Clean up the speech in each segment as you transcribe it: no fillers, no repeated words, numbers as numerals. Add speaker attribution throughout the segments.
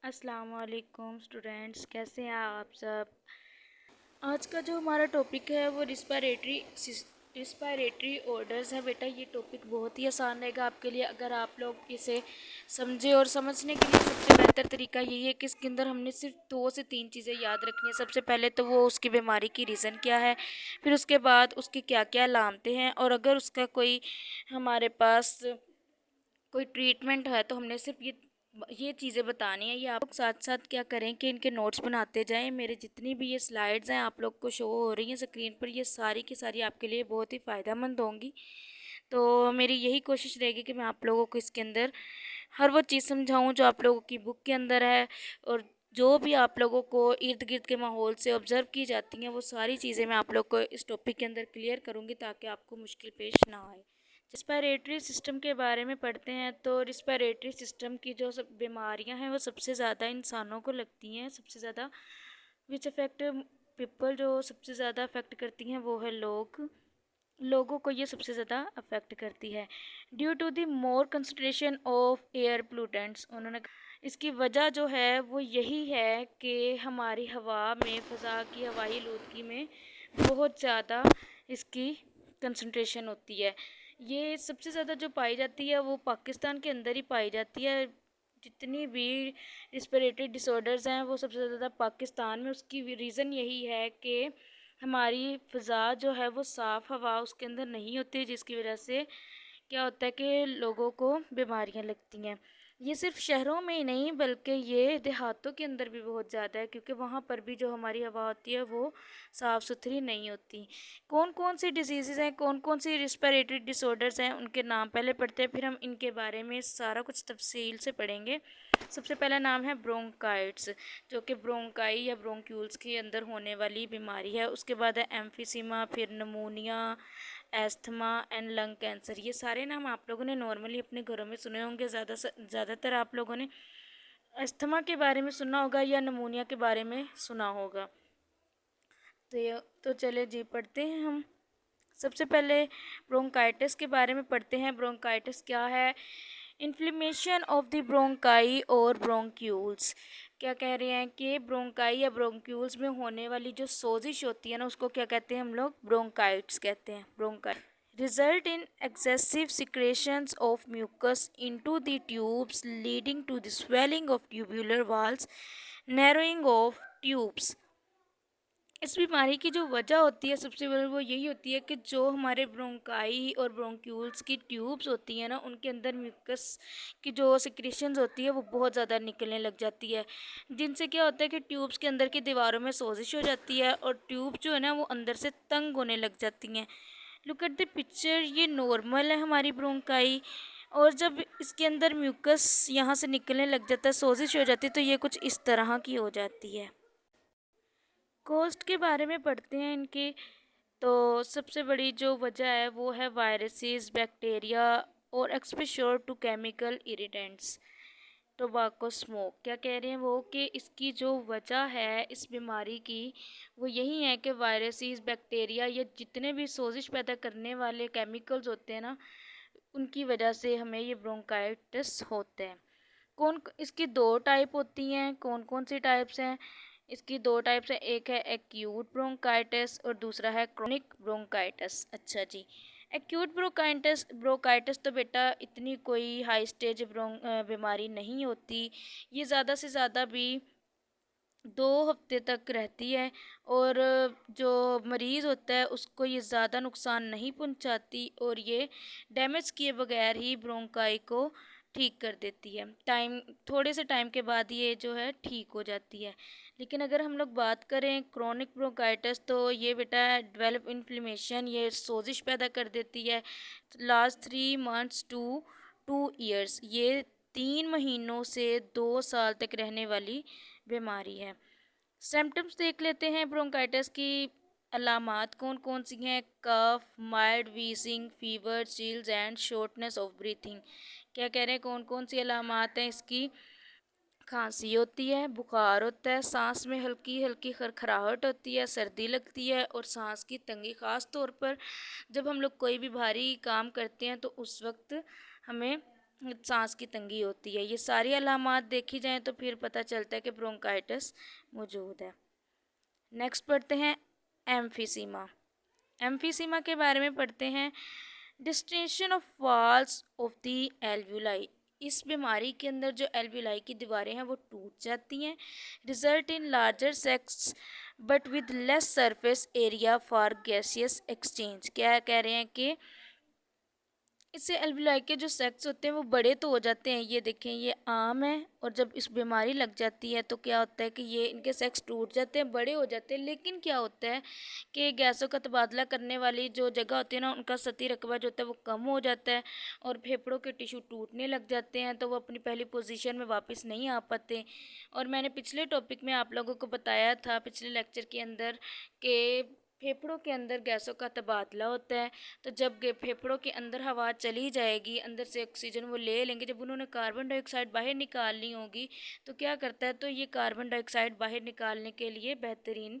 Speaker 1: अस्सलाम वालेकुम स्टूडेंट्स, कैसे हैं आप सब। आज का जो हमारा टॉपिक है वो रिस्पायरेटरी ऑर्डर्स है। बेटा ये टॉपिक बहुत ही आसान रहेगा आपके लिए अगर आप लोग इसे समझे। और समझने के लिए सबसे बेहतर तरीका यही है कि इसके अंदर हमने सिर्फ 2 से 3 चीज़ें याद रखनी है। सबसे पहले तो वो उसकी बीमारी की रीज़न क्या है, फिर उसके बाद उसकी क्या क्या अलामतें हैं, और अगर उसका कोई हमारे पास कोई ट्रीटमेंट है तो हमने सिर्फ ये चीज़ें बतानी है। ये आप लोग साथ साथ क्या करें कि इनके नोट्स बनाते जाएं। मेरे जितनी भी ये स्लाइड्स हैं आप लोग को शो हो रही हैं स्क्रीन पर, ये सारी की सारी आपके लिए बहुत ही फ़ायदेमंद होंगी। तो मेरी यही कोशिश रहेगी कि मैं आप लोगों को इसके अंदर हर वो चीज़ समझाऊं जो आप लोगों की बुक के अंदर है, और जो भी आप लोगों को इर्द गिर्द के माहौल से ऑब्ज़र्व की जाती हैं वो सारी चीज़ें मैं आप लोग को इस टॉपिक के अंदर क्लियर करूँगी ताकि आपको मुश्किल पेश ना आए। रिस्पायरेटरी सिस्टम के बारे में पढ़ते हैं तो रिस्पायरेटरी सिस्टम की जो सब बीमारियां हैं वो सबसे ज़्यादा इंसानों को लगती हैं। सबसे ज़्यादा विच अफेक्ट पीपल, जो सबसे ज़्यादा अफेक्ट करती हैं वो है लोगों को ये सबसे ज़्यादा अफेक्ट करती है due to the more concentration of air pollutants. उन्होंने इसकी वजह जो है वो यही है कि हमारी हवा में, फ़ज़ा की हवाई आलूदगी में बहुत ज़्यादा इसकी कंसंट्रेशन होती है। ये सबसे ज़्यादा जो पाई जाती है वो पाकिस्तान के अंदर ही पाई जाती है। जितनी भी रिस्पिरेटरी डिसऑर्डर्स हैं वो सबसे ज़्यादा पाकिस्तान में। उसकी रीज़न यही है कि हमारी फ़ज़ा जो है वो साफ़ हवा उसके अंदर नहीं होती, जिसकी वजह से क्या होता है कि लोगों को बीमारियां लगती हैं। ये सिर्फ शहरों में ही नहीं बल्कि ये देहातों के अंदर भी बहुत ज़्यादा है, क्योंकि वहाँ पर भी जो हमारी हवा होती है वो साफ़ सुथरी नहीं होती। कौन कौन सी डिजीज़ हैं, कौन कौन सी रिस्पिरेटरी डिसऑर्डर्स हैं, उनके नाम पहले पढ़ते हैं, फिर हम इनके बारे में सारा कुछ तफसील से पढ़ेंगे। सबसे पहला नाम है ब्रोंकाइट्स, जो कि ब्रोंकाई या ब्रोंक्यूल्स के अंदर होने वाली बीमारी है। उसके बाद है एम्फीसीमा, फिर नमूनिया, एस्थमा एंड लंग कैंसर। ये सारे नाम आप लोगों ने नॉर्मली अपने घरों में सुने होंगे। ज़्यादातर आप लोगों ने अस्थमा के बारे में सुना होगा या नमूनिया के बारे में सुना होगा। तो चले जी पढ़ते हैं हम। सबसे पहले ब्रोंकाइटिस के बारे में पढ़ते हैं। ब्रोंकाइटिस क्या है? इन्फ्लेमेशन ऑफ द ब्रोंकाई और ब्रोंक्यूल्स। क्या कह रहे हैं कि ब्रोंकाई या ब्रोंक्यूल्स में होने वाली जो सोजिश होती है ना, उसको क्या कहते हैं हम लोग? ब्रोंकाइट्स कहते हैं। ब्रोंकाइट result in excessive secretions of mucus into the tubes leading to the swelling of tubular walls, narrowing of tubes। इस बीमारी की जो वजह होती है सबसे बड़ी वो यही होती है कि जो हमारे ब्रोंकाई और ब्रोंक्यूल्स की ट्यूब्स होती हैं ना, उनके अंदर म्यूकस की जो सिक्रीशंस होती है वो बहुत ज़्यादा निकलने लग जाती है, जिनसे क्या होता है कि ट्यूब्स के अंदर की दीवारों में सोजिश हो जाती है और ट्यूब जो है ना वो अंदर से तंग होने लग जाती हैं। लुक एट द पिक्चर, ये नॉर्मल है हमारी ब्रोंकाई, और जब इसके अंदर म्यूकस यहाँ से निकलने लग जाता है, सोजिश हो जाती है, तो ये कुछ इस तरह की हो जाती है। कोस्ट के बारे में पढ़ते हैं इनकी। तो सबसे बड़ी जो वजह है वो है वायरसेस, बैक्टीरिया और exposure to chemical irritants, tobacco smoke. क्या कह रहे हैं वो कि इसकी जो वजह है इस बीमारी की वो यही है कि वायरसेस, बैक्टीरिया या जितने भी सोजिश पैदा करने वाले केमिकल्स होते हैं ना, उनकी वजह से हमें ये ब्रोंकाइटिस होते हैं। कौन इसकी 2 टाइप होती हैं, कौन कौन सी टाइप्स हैं? इसकी 2 टाइप्स हैं, एक है एक्यूट ब्रोंकाइटिस और दूसरा है क्रोनिक ब्रोंकाइटिस। अच्छा जी, एक्यूट ब्रोंकाइटिस तो बेटा इतनी कोई हाई स्टेज बीमारी नहीं होती। ये ज़्यादा से ज़्यादा भी 2 हफ्ते तक रहती है, और जो मरीज़ होता है उसको ये ज़्यादा नुकसान नहीं पहुंचाती, और ये डैमेज किए बगैर ही ब्रोंकाई को ठीक कर देती है। थोड़े से टाइम के बाद ये जो है ठीक हो जाती है। लेकिन अगर हम लोग बात करें क्रोनिक ब्रोंकाइटिस, तो ये बेटा डेवलप इन्फ्लेमेशन, ये सोजिश पैदा कर देती है। लास्ट 3 मंथ्स टू 2 ईयर्स, ये 3 महीनों से 2 साल तक रहने वाली बीमारी है। सिम्टम्स देख लेते हैं ब्रोंकाइटिस की। अलामात कौन कौन सी हैं? Cough, mild wheezing, fever, chills and shortness of breathing. क्या कह रहे हैं, कौन कौन सी अलामात हैं इसकी? खांसी होती है, बुखार होता है, सांस में हल्की हल्की खरखराहट होती है, सर्दी लगती है और सांस की तंगी। ख़ास तौर पर जब हम लोग कोई भी भारी काम करते हैं तो उस वक्त हमें सांस की तंगी होती है। ये सारी अलामात देखी जाएँ तो फिर पता चलता है कि ब्रोंकाइटिस मौजूद है। नेक्स्ट पढ़ते हैं एम्फीसीमा। एम्फीसीमा के बारे में पढ़ते हैं। Distension of walls of the alveoli. इस बीमारी के अंदर जो एल्वुलाई की दीवारें हैं वो टूट जाती हैं। Result in larger sex but with less surface area for gaseous exchange. क्या कह रहे हैं कि इससे एल्वुलाई के जो सेक्स होते हैं वो बड़े तो हो जाते हैं, ये देखें ये आम है, और जब इस बीमारी लग जाती है तो क्या होता है कि ये इनके सेक्स टूट जाते हैं, बड़े हो जाते हैं। लेकिन क्या होता है कि गैसों का तबादला करने वाली जो जगह होती है ना, उनका सतही रकबा जो होता है वो कम हो जाता है और फेफड़ों के टिश्यू टूटने लग जाते हैं, तो वो अपनी पहली पोजीशन में वापस नहीं आ पाते। और मैंने पिछले टॉपिक में आप लोगों को बताया था, पिछले लेक्चर के अंदर, कि फेफड़ों के अंदर गैसों का तबादला होता है। तो जब फेफड़ों के अंदर हवा चली जाएगी, अंदर से ऑक्सीजन वो ले लेंगे, जब उन्होंने कार्बन डाइऑक्साइड बाहर निकालनी होगी तो क्या करता है, तो ये कार्बन डाइऑक्साइड बाहर निकालने के लिए बेहतरीन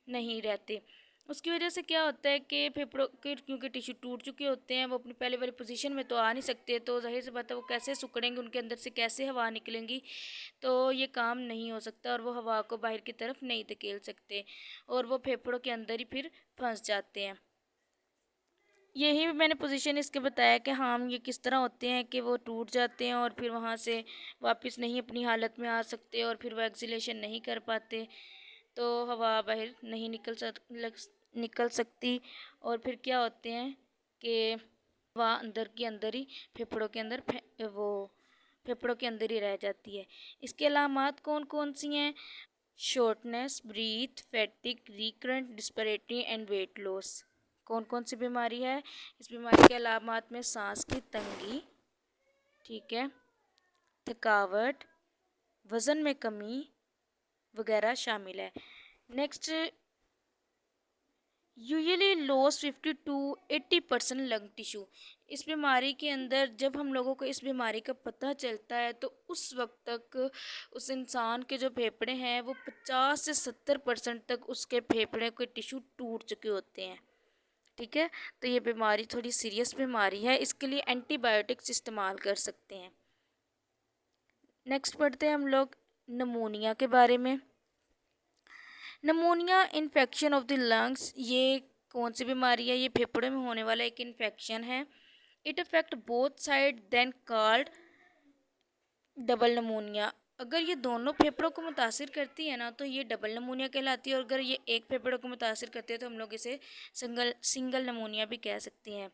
Speaker 1: नहीं रहते। उसकी वजह से क्या होता है कि फेफड़ों के क्योंकि टिश्यू टूट चुके होते हैं, वो अपनी पहले वाली पोजीशन में तो आ नहीं सकते, तो जाहिर सी बात है वो कैसे सिकुड़ेंगे, उनके अंदर से कैसे हवा निकलेंगी, तो ये काम नहीं हो सकता और वो हवा को बाहर की तरफ नहीं धकेल सकते और वो फेफड़ों के अंदर ही फिर फंस जाते हैं। यही मैंने पोजीशन इसके बताया कि हाँ ये किस तरह होते हैं कि वो टूट जाते हैं और फिर वहाँ से वापस नहीं अपनी हालत में आ सकते और फिर वो एक्सीलेशन नहीं कर पाते, तो हवा बाहर नहीं निकल सकती और फिर क्या होते हैं कि हवा अंदर के अंदर ही फेफड़ों के अंदर वो फेफड़ों के अंदर ही रह जाती है। इसके अलामात कौन कौन सी हैं? Shortness, breath, fatigue, recurrent disparity and weight loss. कौन कौन सी बीमारी है? इस बीमारी के अलामात में सांस की तंगी, ठीक है, थकावट, वज़न में कमी वगैरह शामिल है। Next, usually loss 50 to 80% lung tissue. इस बीमारी के अंदर जब हम लोगों को इस बीमारी का पता चलता है तो उस वक्त तक उस इंसान के जो फेफड़े हैं वो 50 से 70% तक उसके फेफड़े के टिश्यू टूट चुके होते हैं, ठीक है। तो ये बीमारी थोड़ी सीरियस बीमारी है, इसके लिए एंटीबायोटिक्स इस्तेमाल कर सकते हैं। नेक्स्ट पढ़ते हैं हम लोग नमूनिया के बारे में। नमूनिया इन्फेक्शन ऑफ द लंग्स, ये कौन सी बीमारी है? ये फेफड़े में होने वाला एक इन्फेक्शन है। It affect both side then called double pneumonia. अगर ये दोनों फेफड़ों को मुतासिर करती है ना तो ये डबल नमूनिया कहलाती है, और अगर ये एक फेफड़ों को मुतासिर करती है तो हम लोग इसे सिंगल नमूनिया भी कह सकती हैं।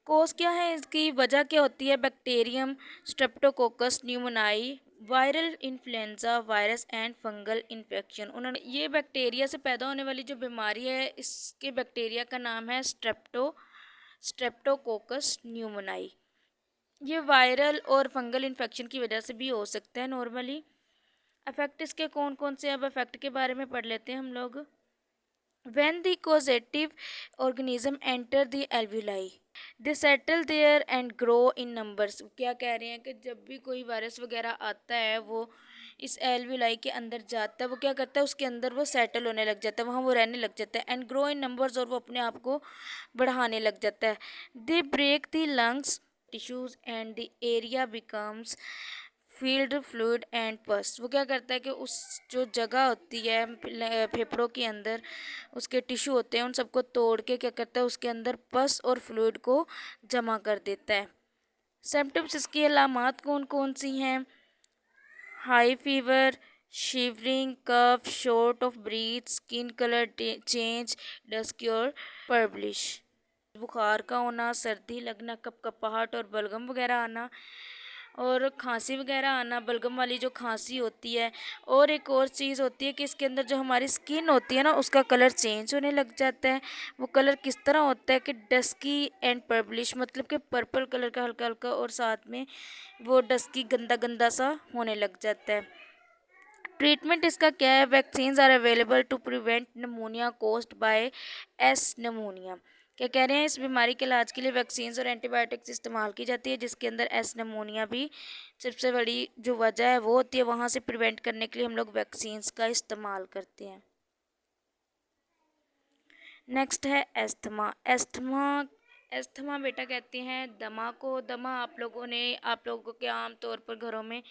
Speaker 1: कोज क्या है इसकी, वजह क्या होती है? Bacterium streptococcus pneumoniae, viral influenza virus and fungal infection. उन्होंने ये बैक्टीरिया से पैदा होने वाली जो बीमारी है, इसके बैक्टीरिया का नाम है स्ट्रेप्टोकोकस न्यूमोनाई। ये वायरल और फंगल इन्फेक्शन की वजह से भी हो सकता है नॉर्मली। अफेक्ट इसके कौन कौन से, अब अफेक्ट के बारे में पढ़ लेते हैं हम लोग। When the causative organism enter the alveoli, they settle there and grow in numbers। क्या कह रहे हैं कि जब भी कोई वायरस वगैरह आता है वो इस एल्वुलाई के अंदर जाता है, वो क्या करता है उसके अंदर वो सेटल होने लग जाता है, वहाँ वो रहने लग जाता है। एंड ग्रो इन नंबर्स, और वो अपने आप को बढ़ाने लग जाता है। They break the lungs tissues and the area becomes filled fluid and pus. वो क्या करता है कि उस जो जगह होती है फेफड़ों के अंदर उसके टिश्यू होते हैं, उन सबको तोड़ के क्या करता है उसके अंदर पस और फ्लूइड को जमा कर देता है। सिम्टम्स, इसकी अलामात कौन कौन सी हैं? High fever, shivering, cough, short of breath, skin colour change, dusky और पर्बलिश, बुखार का होना, सर्दी लगना, कपकपाहट और बलगम वगैरह आना, और खांसी वगैरह आना, बलगम वाली जो खांसी होती है। और एक और चीज़ होती है कि इसके अंदर जो हमारी स्किन होती है ना उसका कलर चेंज होने लग जाता है। वो कलर किस तरह होता है कि डस्की एंड पर्पलिश, मतलब कि पर्पल कलर का हल्का हल्का, और साथ में वो डस्की गंदा गंदा सा होने लग जाता है। ट्रीटमेंट इसका क्या है? Vaccines are available to prevent pneumonia caused by S pneumonia. क्या कह रहे हैं? इस बीमारी के इलाज के लिए वैक्सीन्स और एंटीबायोटिक्स इस्तेमाल की जाती है, जिसके अंदर एस नमोनिया भी सबसे बड़ी जो वजह है वो होती है। वहाँ से प्रिवेंट करने के लिए हम लोग वैक्सीन्स का इस्तेमाल करते हैं। नेक्स्ट है एस्थमा। अस्थमा बेटा कहते हैं दमा को। दमा आप लोगों के आम तौर पर घरों में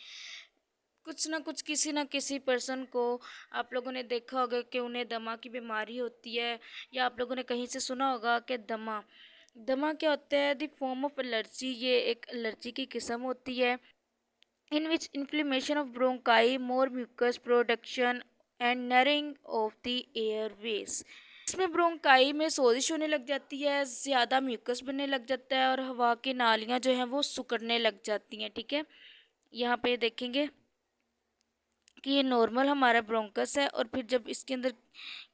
Speaker 1: कुछ ना कुछ, किसी ना किसी पर्सन को आप लोगों ने देखा होगा कि उन्हें दमा की बीमारी होती है, या आप लोगों ने कहीं से सुना होगा कि दमा दमा क्या होता है। द फॉर्म ऑफ एलर्जी, ये एक एलर्जी की किस्म होती है in which inflammation of bronchi, more mucus production and narrowing of the airways। इसमें ब्रोंकाई में सोजिश होने लग जाती है, ज़्यादा म्यूकस बनने लग जाता है और हवा की नालियाँ जो हैं वो सिकुड़ने लग जाती हैं। ठीक है, यहाँ पे देखेंगे कि ये नॉर्मल हमारा ब्रोंकस है, और फिर जब इसके अंदर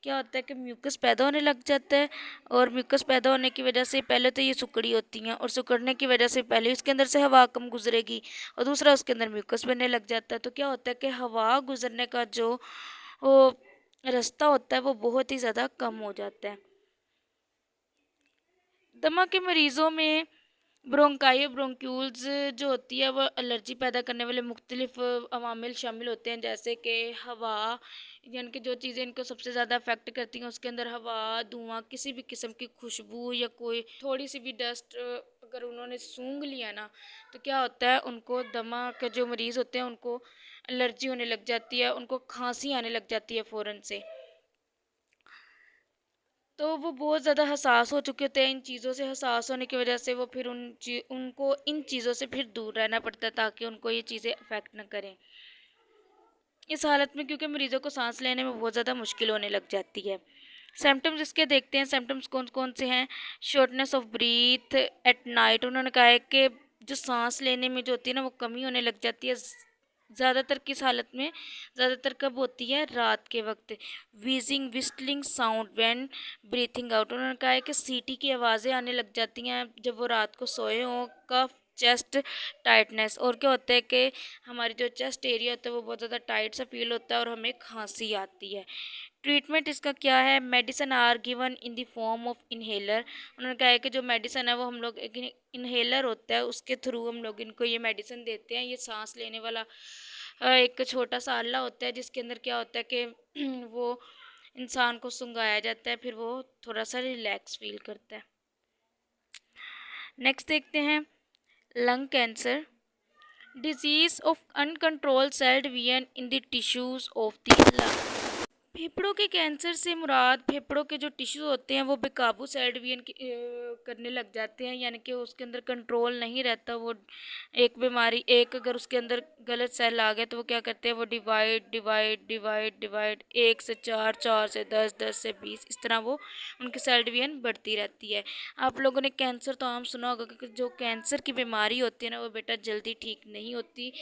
Speaker 1: क्या होता है कि म्यूकस पैदा होने लग जाता है, और म्यूकस पैदा होने की वजह से पहले तो ये सिकुड़ी होती हैं, और सिकुड़ने की वजह से पहले उसके अंदर से हवा कम गुजरेगी, और दूसरा उसके अंदर म्यूकस बनने लग जाता है। तो क्या होता है कि हवा गुजरने का जो वो रास्ता होता है वो बहुत ही ज़्यादा कम हो जाता है। दमा के मरीज़ों में ब्रोंकाई और ब्रोंक्यूल्स जो होती है वो एलर्जी पैदा करने वाले मुख्तलिफ अवामिल शामिल होते हैं, जैसे कि हवा, यानी कि जो चीज़ें इनको सबसे ज़्यादा अफेक्ट करती हैं उसके अंदर हवा, धुआं, किसी भी किस्म की खुशबू या कोई थोड़ी सी भी डस्ट अगर उन्होंने सूंघ लिया ना, तो क्या होता है, उनको दमा के जो मरीज़ होते हैं उनको एलर्जी होने लग जाती है, उनको खांसी आने लग जाती है फ़ौरन से। तो वो बहुत ज़्यादा हसास हो चुके होते हैं, इन चीज़ों से हसास होने की वजह से वो फिर उनको इन चीज़ों से फिर दूर रहना पड़ता है ताकि उनको ये चीज़ें अफेक्ट न करें। इस हालत में क्योंकि मरीज़ों को सांस लेने में बहुत ज़्यादा मुश्किल होने लग जाती है। सिम्टम्स इसके देखते हैं, सिम्टम्स कौन कौन से हैं। Shortness of breath at night, उन्होंने कहा है कि जो सांस लेने में जो होती है ना वो कमी होने लग जाती है। ज़्यादातर किस हालत में, ज़्यादातर कब होती है, रात के वक्त। Wheezing whistling sound when breathing out, उन्होंने कहा है कि सीटी की आवाज़ें आने लग जाती हैं जब वो रात को सोए हों। कफ, चेस्ट टाइटनेस, और क्या होता है कि हमारी जो चेस्ट एरिया होता है वो बहुत ज़्यादा टाइट सा फील होता है और हमें खांसी आती है। ट्रीटमेंट इसका क्या है, medicine are given in the form of inhaler, उन्होंने कहा है कि जो मेडिसिन है वो हम लोग एक इनहेलर होता है उसके थ्रू हम लोग इनको ये मेडिसिन देते हैं। ये सांस लेने वाला एक छोटा सा आला होता है जिसके अंदर क्या होता है कि वो इंसान को सुंघाया जाता है, फिर वो थोड़ा सा रिलैक्स फील करता है। नेक्स्ट देखते हैं lung cancer, disease of uncontrolled cell division in the tissues of the lung. फेफड़ों के कैंसर से मुराद फेफड़ों के जो टिश्यू होते हैं वो बेकाबू सेल डिवीजन करने लग जाते हैं, यानी कि उसके अंदर कंट्रोल नहीं रहता। वो एक बीमारी, एक अगर उसके अंदर गलत सेल आ गया तो वो क्या करते हैं, वो डिवाइड डिवाइड डिवाइड डिवाइड, 1 से 4, 4 से 10, 10 से 20, इस तरह वो उनकी सेल डिवीजन बढ़ती रहती है। आप लोगों ने कैंसर तो आम सुना होगा कि जो कैंसर की बीमारी होती है ना वो बेटा जल्दी ठीक नहीं होती,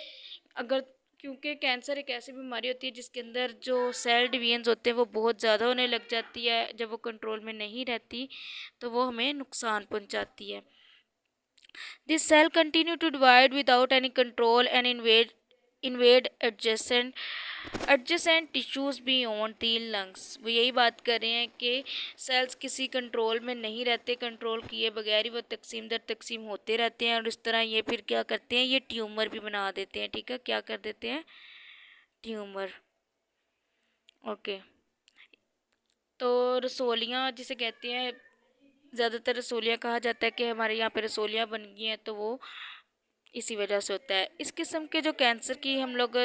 Speaker 1: अगर क्योंकि कैंसर एक ऐसी बीमारी होती है जिसके अंदर जो सेल डिवीजन्स होते हैं वो बहुत ज़्यादा होने लग जाती है। जब वो कंट्रोल में नहीं रहती तो वो हमें नुकसान पहुंचाती है। This cell continue to divide without any control and invade adjacent tissues beyond the lungs. वो यही बात कर रहे हैं कि सेल्स किसी कंट्रोल में नहीं रहते, कंट्रोल किए बगैर ही वो तकसीम दर तकसीम होते रहते हैं, और इस तरह ये फिर क्या करते हैं, ये ट्यूमर भी बना देते हैं। ठीक है, क्या कर देते हैं, ट्यूमर। ओके, तो रसोलियाँ जिसे कहते हैं, ज़्यादातर रसोलियाँ कहा जाता है कि हमारे यहाँ पे रसोलियाँ बन गई हैं, तो वो इसी वजह से होता है। इस किस्म के जो कैंसर की हम लोग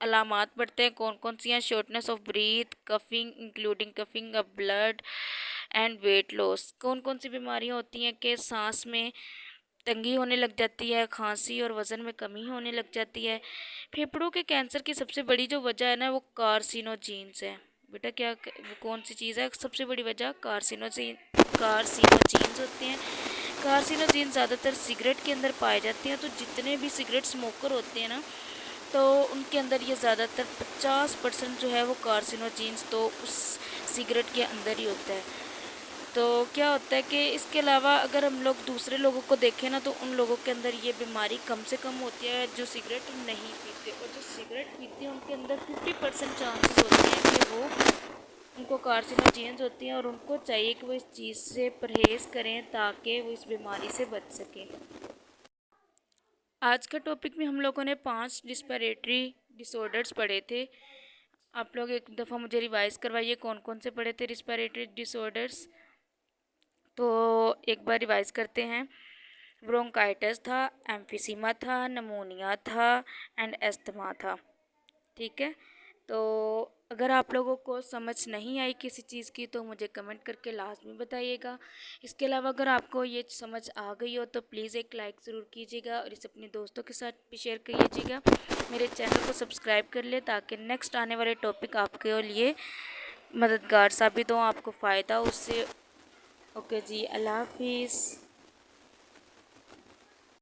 Speaker 1: अलामात बढ़ते हैं, कौन कौन सी हैं, shortness of breath, coughing including coughing of blood and weight loss. कौन कौन सी बीमारियाँ होती हैं कि सांस में तंगी होने लग जाती है, खांसी और वज़न में कमी होने लग जाती है। फेफड़ों के कैंसर की सबसे बड़ी जो वजह है ना वो कार्सिनोजीन्स है। बेटा क्या वो कौन सी चीज़ है सबसे बड़ी वजह, कार्सिनोजीन्स होते हैं। कार्सिनोजीन ज़्यादातर सिगरेट के अंदर पाए जाते हैं, तो जितने भी सिगरेट स्मोकर होते हैं ना तो उनके अंदर ये ज़्यादातर 50% जो है वो कार्सिनोजीन्स तो उस सिगरेट के अंदर ही होता है। तो क्या होता है कि इसके अलावा अगर हम लोग दूसरे लोगों को देखें ना तो उन लोगों के अंदर ये बीमारी कम से कम होती है जो सिगरेट नहीं पीते, और जो सिगरेट पीते हैं उनके अंदर 50% चांसेस होते हैं कि वो उनको कार्सिनोजेन्स होती हैं, और उनको चाहिए कि वो इस चीज़ से परहेज़ करें ताकि वो इस बीमारी से बच सकें। आज का टॉपिक में हम लोगों ने 5 रिस्पिरेटरी डिसऑर्डर्स पढ़े थे। आप लोग एक दफ़ा मुझे रिवाइज़ करवाइए कौन कौन से पढ़े थे रिस्पिरेटरी डिसऑर्डर्स। तो एक बार रिवाइज करते हैं। ब्रोंकाइटिस था, एम्फिसीमा था, नमोनिया था एंड एस्थमा था। ठीक है, तो अगर आप लोगों को समझ नहीं आई किसी चीज़ की तो मुझे कमेंट करके लाजमी बताइएगा। इसके अलावा अगर आपको ये समझ आ गई हो तो प्लीज़ एक लाइक ज़रूर कीजिएगा और इसे अपने दोस्तों के साथ भी शेयर कीजिएगा। मेरे चैनल को सब्सक्राइब कर ले ताकि नेक्स्ट आने वाले टॉपिक आपके लिए मददगार साबित हो, आपको फ़ायदा उससे। ओके जी, अल्लाह हाफिज़।